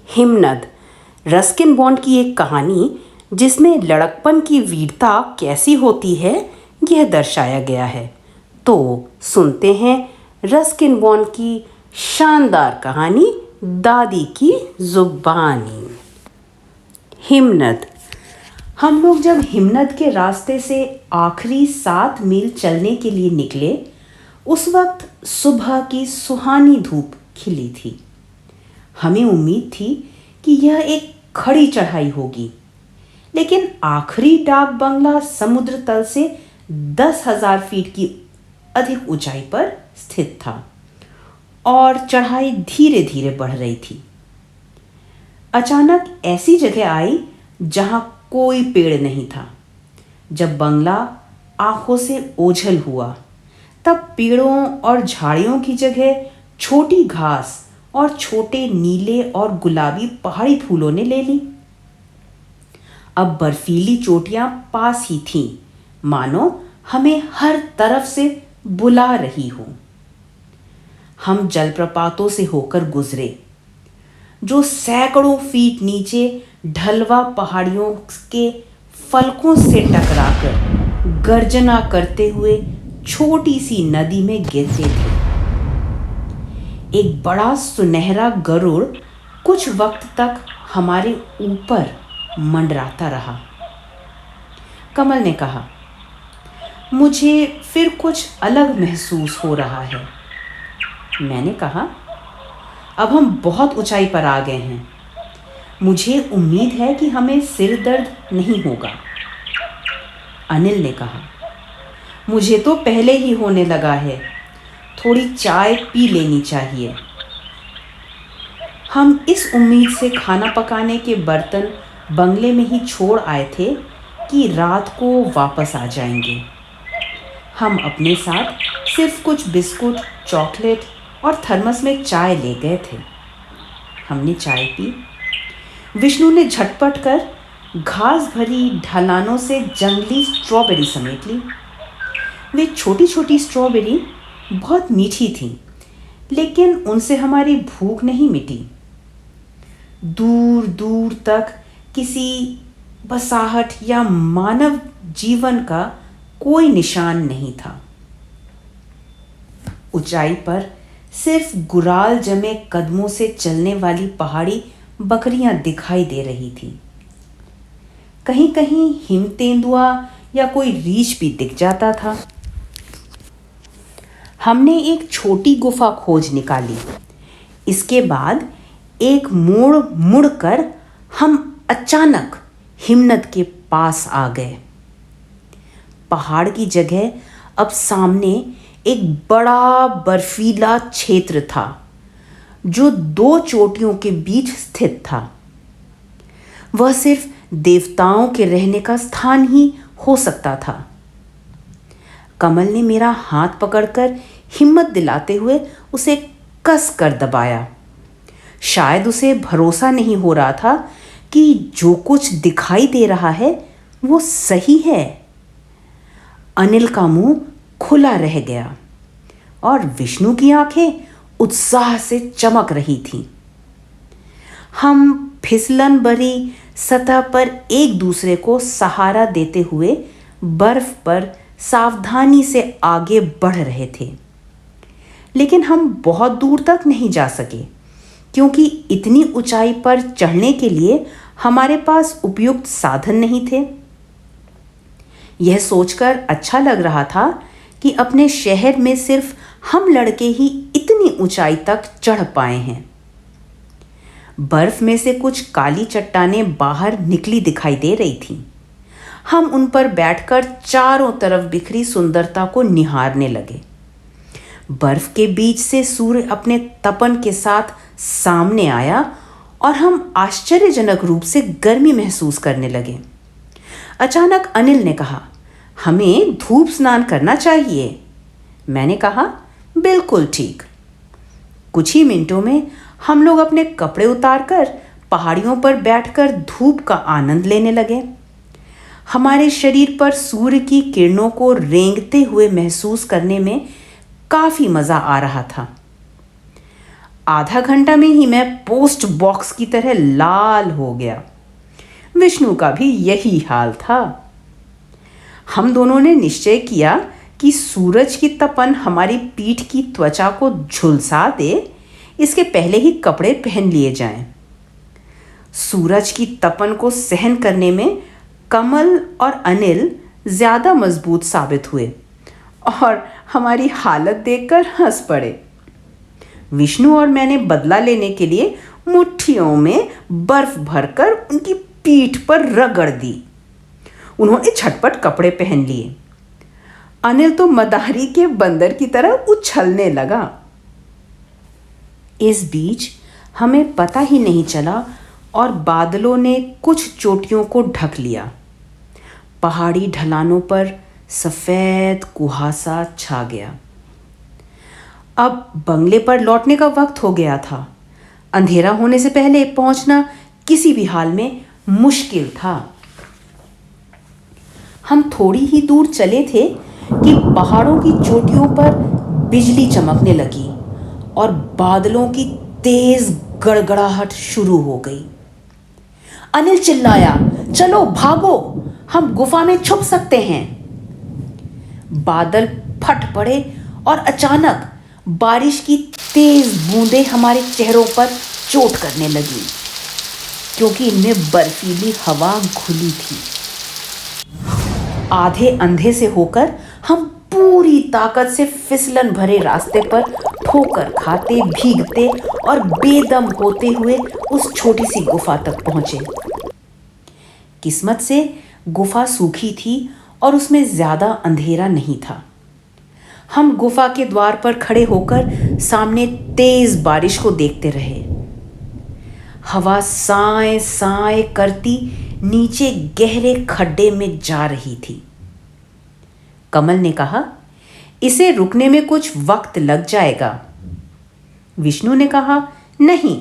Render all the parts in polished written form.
हिमनद Ruskin bond की एक कहानी जिसमें लड़कपन की वीरता कैसी होती है यह दर्शाया गया है। तो सुनते हैं रस्किन बॉन्ड की शानदार कहानी दादी की जुबानी। हिमनद। हम लोग जब हिमनद के रास्ते से आखिरी 7 मील चलने के लिए निकले, उस वक्त सुबह की सुहानी धूप खिली थी। हमें उम्मीद थी कि यह एक खड़ी चढ़ाई होगी, लेकिन आखिरी डाक बंगला समुद्र तल से 10,000 फीट की अधिक ऊंचाई पर स्थित था और चढ़ाई धीरे धीरे बढ़ रही थी। अचानक ऐसी जगह आई जहां कोई पेड़ नहीं था। जब बंगला आंखों से ओझल हुआ, तब पेड़ों और झाड़ियों की जगह छोटी घास और छोटे नीले और गुलाबी पहाड़ी फूलों ने ले ली। अब बर्फीली चोटियां पास ही थीं, मानो हमें हर तरफ से बुला रही हो। हम जलप्रपातों से होकर गुजरे, जो सैकड़ों फीट नीचे ढलवा पहाड़ियों के फलकों से टकराकर गर्जना करते हुए छोटी सी नदी में गिरते थे। एक बड़ा सुनहरा गरुड़ कुछ वक्त तक हमारे ऊपर मंडराता रहा। कमल ने कहा, मुझे फिर कुछ अलग महसूस हो रहा है। मैंने कहा, अब हम बहुत ऊंचाई पर आ गए हैं। मुझे उम्मीद है कि हमें सिर दर्द नहीं होगा। अनिल ने कहा, मुझे तो पहले ही होने लगा है। थोड़ी चाय पी लेनी चाहिए। हम इस उम्मीद से खाना पकाने के बर्तन बंगले में ही छोड़ आए थे कि रात को वापस आ जाएंगे। हम अपने साथ सिर्फ कुछ बिस्कुट, चॉकलेट और थर्मस में चाय ले गए थे। हमने चाय पी। विष्णु ने झटपट कर घास भरी ढलानों से जंगली स्ट्रॉबेरी समेट ली। वे छोटी छोटी स्ट्रॉबेरी बहुत मीठी थीं, लेकिन उनसे हमारी भूख नहीं मिटी। दूर दूर तक किसी बसाहट या मानव जीवन का कोई निशान नहीं था। ऊंचाई पर सिर्फ गुराल जमे कदमों से चलने वाली पहाड़ी बकरियां दिखाई दे रही थी। कहीं कहीं हिम तेंदुआ या कोई रीछ भी दिख जाता था। हमने एक छोटी गुफा खोज निकाली। इसके बाद एक मोड़ मुड़कर हम अचानक हिमनद के पास आ गए। पहाड़ की जगह अब सामने एक बड़ा बर्फीला क्षेत्र था, जो 2 चोटियों के बीच स्थित था। वह सिर्फ देवताओं के रहने का स्थान ही हो सकता था। कमल ने मेरा हाथ पकड़कर हिम्मत दिलाते हुए उसे कस कर दबाया। शायद उसे भरोसा नहीं हो रहा था कि जो कुछ दिखाई दे रहा है वो सही है। अनिल का मुंह खुला रह गया और विष्णु की आंखें उत्साह से चमक रही थीं। हम फिसलन भरी सतह पर एक दूसरे को सहारा देते हुए बर्फ पर सावधानी से आगे बढ़ रहे थे, लेकिन हम बहुत दूर तक नहीं जा सके, क्योंकि इतनी ऊंचाई पर चढ़ने के लिए हमारे पास उपयुक्त साधन नहीं थे। यह सोचकर अच्छा लग रहा था कि अपने शहर में सिर्फ हम लड़के ही इतनी ऊंचाई तक चढ़ पाए हैं। बर्फ में से कुछ काली चट्टानें बाहर निकली दिखाई दे रही थीं। हम उन पर बैठकर चारों तरफ बिखरी सुंदरता को निहारने लगे। बर्फ के बीच से सूर्य अपने तपन के साथ सामने आया और हम आश्चर्यजनक रूप से गर्मी महसूस करने लगे। अचानक अनिल ने कहा, हमें धूप स्नान करना चाहिए। मैंने कहा, बिल्कुल ठीक। कुछ ही मिनटों में हम लोग अपने कपड़े उतारकर पहाड़ियों पर बैठकर धूप का आनंद लेने लगे। हमारे शरीर पर सूर्य की किरणों को रेंगते हुए महसूस करने में काफी मजा आ रहा था। आधा घंटा में ही मैं पोस्ट बॉक्स की तरह लाल हो गया। विष्णु का भी यही हाल था। हम दोनों ने निश्चय किया कि सूरज की तपन हमारी पीठ की त्वचा को झुलसा दे, इसके पहले ही कपड़े पहन लिए जाएं। सूरज की तपन को सहन करने में कमल और अनिल ज़्यादा मजबूत साबित हुए और हमारी हालत देखकर हंस पड़े। विष्णु और मैंने बदला लेने के लिए मुट्ठियों में बर्फ भरकर उनकी पीठ पर रगड़ दी। उन्होंने झटपट कपड़े पहन लिए। अनिल तो मदारी के बंदर की तरह उछलने लगा। इस बीच हमें पता ही नहीं चला और बादलों ने कुछ चोटियों को ढक लिया। पहाड़ी ढलानों पर सफ़ेद कुहासा छा गया। अब बंगले पर लौटने का वक्त हो गया था। अंधेरा होने से पहले पहुंचना किसी भी हाल में मुश्किल था। हम थोड़ी ही दूर चले थे कि पहाड़ों की चोटियों पर बिजली चमकने लगी और बादलों की तेज गड़गड़ाहट शुरू हो गई। अनिल चिल्लाया, चलो भागो, हम गुफा में छुप सकते हैं। बादल फट पड़े और अचानक बारिश की तेज बूंदें हमारे चेहरों पर चोट करने लगी, क्योंकि इनमें बर्फीली हवा घुली थी। आधे अंधे से होकर हम पूरी ताकत से फिसलन भरे रास्ते पर ठोकर खाते, भीगते और बेदम होते हुए उस छोटी सी गुफा तक पहुंचे। किस्मत से गुफा सूखी थी और उसमें ज़्यादा अंधेरा नहीं था। हम गुफा के द्वार पर खड़े होकर सामने तेज बारिश को देखते रहे। हवा साए साए करती नीचे गहरे खड्डे में जा रही थी। कमल ने कहा, इसे रुकने में कुछ वक्त लग जाएगा। विष्णु ने कहा, नहीं,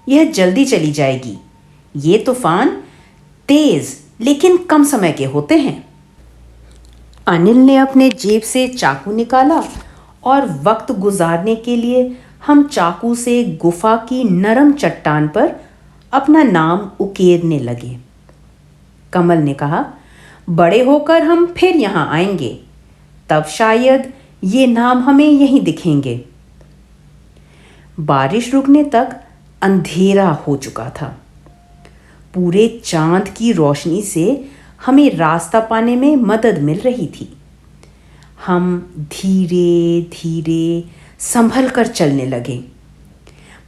यह जल्दी चली जाएगी। ये तूफान तेज लेकिन कम समय के होते हैं। अनिल ने अपने जेब से चाकू निकाला और वक्त गुजारने के लिए हम चाकू से गुफा की नरम चट्टान पर अपना नाम उकेरने लगे। कमल ने कहा, बड़े होकर हम फिर यहाँ आएंगे, तब शायद ये नाम हमें यहीं दिखेंगे। बारिश रुकने तक अंधेरा हो चुका था। पूरे चांद की रोशनी से हमें रास्ता पाने में मदद मिल रही थी। हम धीरे धीरे संभल कर चलने लगे।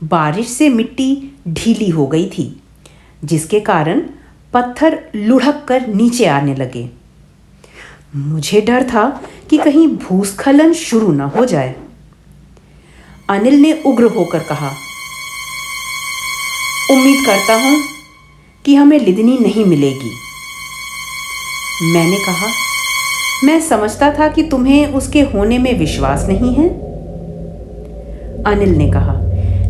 बारिश से मिट्टी ढीली हो गई थी, जिसके कारण पत्थर लुढ़क कर नीचे आने लगे। मुझे डर था कि कहीं भूस्खलन शुरू न हो जाए। अनिल ने उग्र होकर कहा, उम्मीद करता हूं कि हमें लिदनी नहीं मिलेगी। मैंने कहा, मैं समझता था कि तुम्हें उसके होने में विश्वास नहीं है। अनिल ने कहा,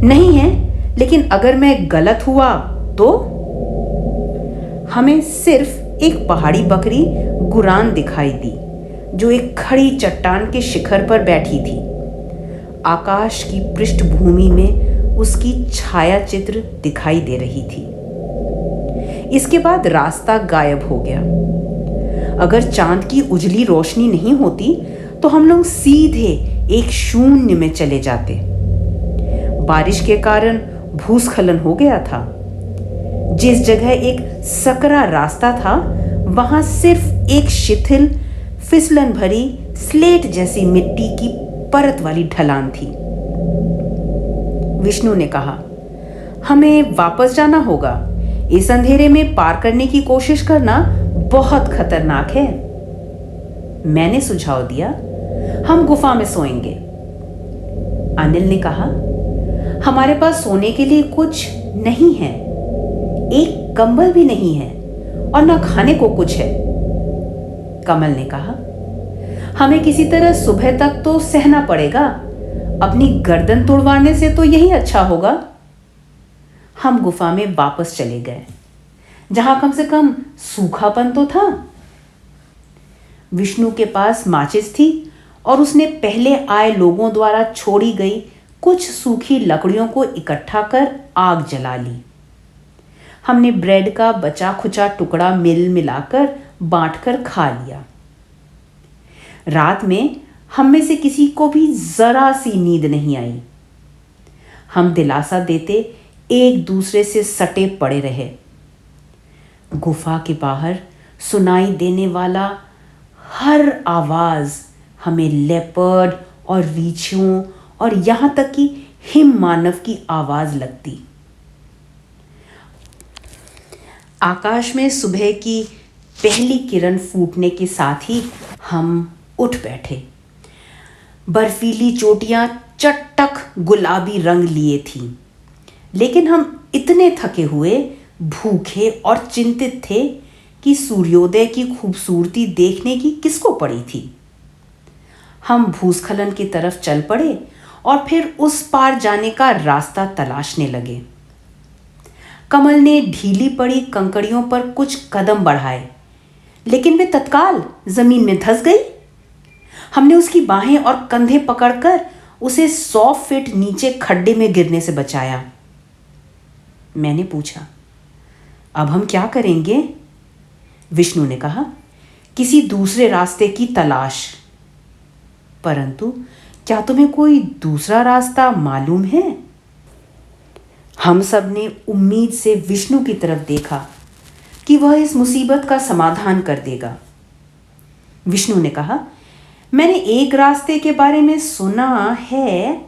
नहीं है, लेकिन अगर मैं गलत हुआ तो? हमें सिर्फ एक पहाड़ी बकरी गुरान दिखाई दी, जो एक खड़ी चट्टान के शिखर पर बैठी थी। आकाश की पृष्ठभूमि में उसकी छाया चित्र दिखाई दे रही थी। इसके बाद रास्ता गायब हो गया। अगर चांद की उजली रोशनी नहीं होती तो हम लोग सीधे एक शून्य में चले जाते। बारिश के कारण भूस्खलन हो गया था। जिस जगह एक सकरा रास्ता था, वहां सिर्फ एक शिथिल, फिसलन भरी स्लेट जैसी मिट्टी की परत वाली ढलान थी। विष्णु ने कहा, हमें वापस जाना होगा। इस अंधेरे में पार करने की कोशिश करना बहुत खतरनाक है। मैंने सुझाव दिया, हम गुफा में सोएंगे। अनिल ने कहा, हमारे पास सोने के लिए कुछ नहीं है, एक कंबल भी नहीं है और न खाने को कुछ है। कमल ने कहा, हमें किसी तरह सुबह तक तो सहना पड़ेगा। अपनी गर्दन तुड़वाने से तो यही अच्छा होगा। हम गुफा में वापस चले गए, जहां कम से कम सूखापन तो था। विष्णु के पास माचिस थी और उसने पहले आए लोगों द्वारा छोड़ी गई कुछ सूखी लकड़ियों को इकट्ठा कर आग जला ली। हमने ब्रेड का बचा खुचा टुकड़ा मिल मिलाकर बांटकर खा लिया। रात में हम में से किसी को भी जरा सी नींद नहीं आई। हम दिलासा देते एक दूसरे से सटे पड़े रहे। गुफा के बाहर सुनाई देने वाला हर आवाज हमें लेपर्ड और रीछों और यहां तक कि हिम मानव की आवाज लगती। आकाश में सुबह की पहली किरण फूटने के साथ ही हम उठ बैठे। बर्फीली चोटियां चटक गुलाबी रंग लिए थीं, लेकिन हम इतने थके हुए, भूखे और चिंतित थे कि सूर्योदय की खूबसूरती देखने की किसको पड़ी थी। हम भूस्खलन की तरफ चल पड़े और फिर उस पार जाने का रास्ता तलाशने लगे। कमल ने ढीली पड़ी कंकड़ियों पर कुछ कदम बढ़ाए, लेकिन वे तत्काल जमीन में धंस गई। हमने उसकी बाहें और कंधे पकड़कर उसे 100 फीट नीचे खड्डे में गिरने से बचाया। मैंने पूछा, अब हम क्या करेंगे? विष्णु ने कहा, किसी दूसरे रास्ते की तलाश। परंतु क्या तुम्हें कोई दूसरा रास्ता मालूम है? हम सब ने उम्मीद से विष्णु की तरफ देखा कि वह इस मुसीबत का समाधान कर देगा। विष्णु ने कहा, मैंने एक रास्ते के बारे में सुना है,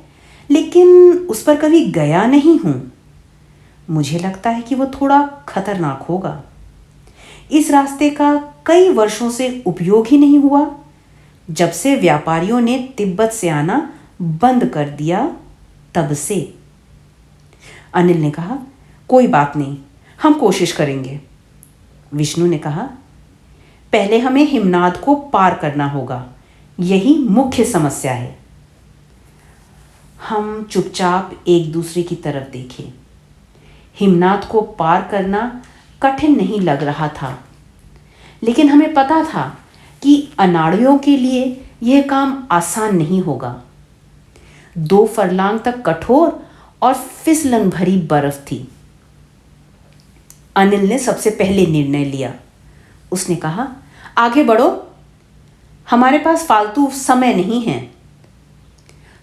लेकिन उस पर कभी गया नहीं हूं। मुझे लगता है कि वह थोड़ा खतरनाक होगा। इस रास्ते का कई वर्षों से उपयोग ही नहीं हुआ, जब से व्यापारियों ने तिब्बत से आना बंद कर दिया तब से। अनिल ने कहा, कोई बात नहीं, हम कोशिश करेंगे। विष्णु ने कहा, पहले हमें हिमनाद को पार करना होगा, यही मुख्य समस्या है। हम चुपचाप एक दूसरे की तरफ देखे। हिमनाद को पार करना कठिन नहीं लग रहा था, लेकिन हमें पता था कि अनाड़ियों के लिए यह काम आसान नहीं होगा। 2 फरलांग तक कठोर और फिसलन भरी बर्फ थी। अनिल ने सबसे पहले निर्णय लिया। उसने कहा, आगे बढ़ो, हमारे पास फालतू समय नहीं है।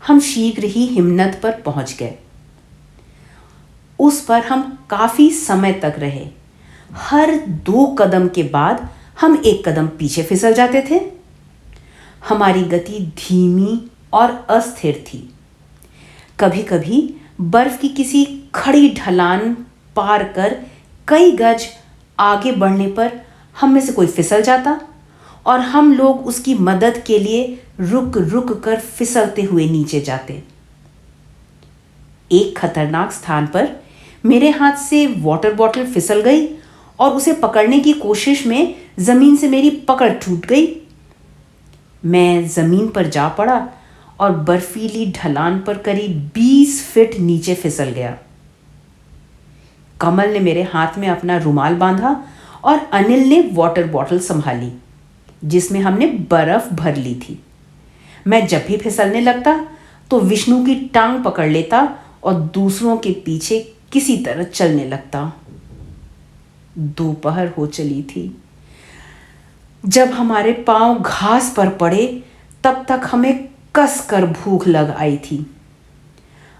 हम शीघ्र ही हिमनद पर पहुंच गए। उस पर हम काफी समय तक रहे। हर 2 कदम के बाद हम 1 कदम पीछे फिसल जाते थे। हमारी गति धीमी और अस्थिर थी। कभी कभी बर्फ की किसी खड़ी ढलान पार कर कई गज आगे बढ़ने पर हम में से कोई फिसल जाता और हम लोग उसकी मदद के लिए रुक रुक कर फिसलते हुए नीचे जाते। एक खतरनाक स्थान पर मेरे हाथ से वाटर बॉटल फिसल गई और उसे पकड़ने की कोशिश में जमीन से मेरी पकड़ टूट गई। मैं जमीन पर जा पड़ा और बर्फीली ढलान पर करीब 20 फीट नीचे फिसल गया। कमल ने मेरे हाथ में अपना रुमाल बांधा और अनिल ने वाटर बॉटल संभाली, जिसमें हमने बर्फ भर ली थी। मैं जब भी फिसलने लगता तो विष्णु की टांग पकड़ लेता और दूसरों के पीछे किसी तरह चलने लगता। दोपहर हो चली थी। जब हमारे पांव घास पर पड़े तब तक हमें कसकर भूख लग आई थी।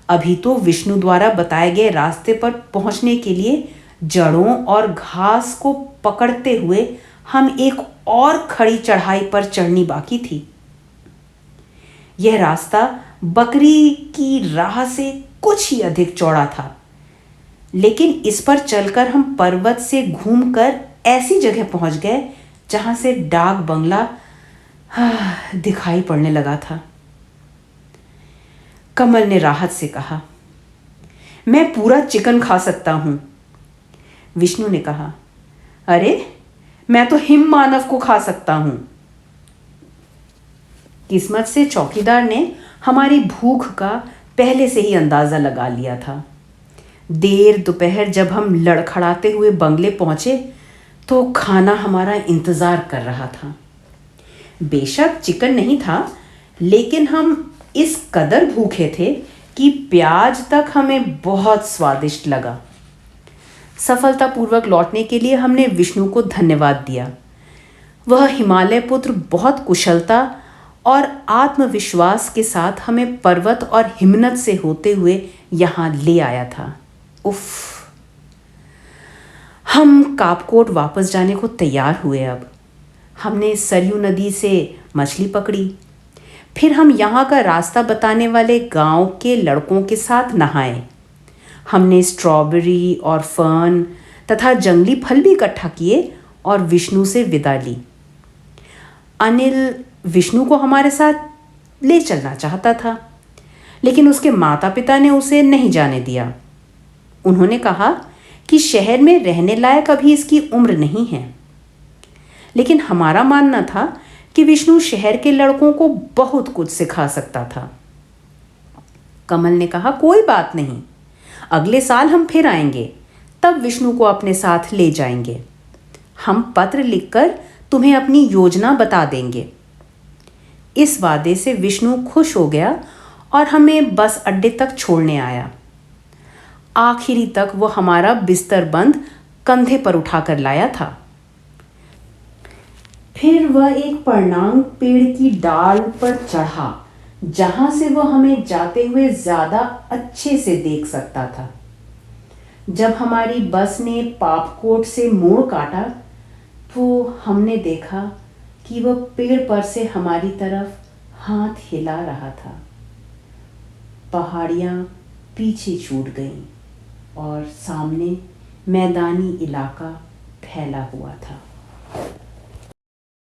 अभी तो विष्णु द्वारा बताए गए रास्ते पर पहुंचने के लिए जड़ों और घास को पकड़ते हुए हम एक और खड़ी चढ़ाई पर चढ़नी बाकी थी। यह रास्ता बकरी की राह से कुछ ही अधिक चौड़ा था, लेकिन इस पर चलकर हम पर्वत से घूमकर ऐसी जगह पहुंच गए जहां से डाक बंगला दिखाई पड़ने लगा था। कमल ने राहत से कहा, मैं पूरा चिकन खा सकता हूं। विष्णु ने कहा, अरे मैं तो हिम मानव को खा सकता हूं। किस्मत से चौकीदार ने हमारी भूख का पहले से ही अंदाजा लगा लिया था। देर दोपहर जब हम लड़खड़ाते हुए बंगले पहुंचे तो खाना हमारा इंतजार कर रहा था। बेशक चिकन नहीं था, लेकिन हम इस कदर भूखे थे कि प्याज तक हमें बहुत स्वादिष्ट लगा। सफलतापूर्वक लौटने के लिए हमने विष्णु को धन्यवाद दिया। वह हिमालय पुत्र बहुत कुशलता और आत्मविश्वास के साथ हमें पर्वत और हिमनद से होते हुए यहाँ ले आया था। उफ। हम कापकोट वापस जाने को तैयार हुए। अब हमने सरयू नदी से मछली पकड़ी। फिर हम यहाँ का रास्ता बताने वाले गांव के लड़कों के साथ नहाए। हमने स्ट्रॉबेरी और फर्न तथा जंगली फल भी इकट्ठा किए और विष्णु से विदा ली। अनिल विष्णु को हमारे साथ ले चलना चाहता था, लेकिन उसके माता पिता ने उसे नहीं जाने दिया। उन्होंने कहा कि शहर में रहने लायक अभी इसकी उम्र नहीं है। लेकिन हमारा मानना था कि विष्णु शहर के लड़कों को बहुत कुछ सिखा सकता था। कमल ने कहा, कोई बात नहीं, अगले साल हम फिर आएंगे, तब विष्णु को अपने साथ ले जाएंगे। हम पत्र लिखकर तुम्हें अपनी योजना बता देंगे। इस वादे से विष्णु खुश हो गया और हमें बस अड्डे तक छोड़ने आया। आखिरी तक वो हमारा बिस्तर बंद कंधे पर उठाकर लाया था। फिर वह एक परनांग पेड़ की डाल पर चढ़ा, जहां से वह हमें जाते हुए ज्यादा अच्छे से देख सकता था। जब हमारी बस ने पापकोट से मोड़ काटा तो हमने देखा कि वह पेड़ पर से हमारी तरफ हाथ हिला रहा था। पहाड़ियाँ पीछे छूट गईं और सामने मैदानी इलाका फैला हुआ था।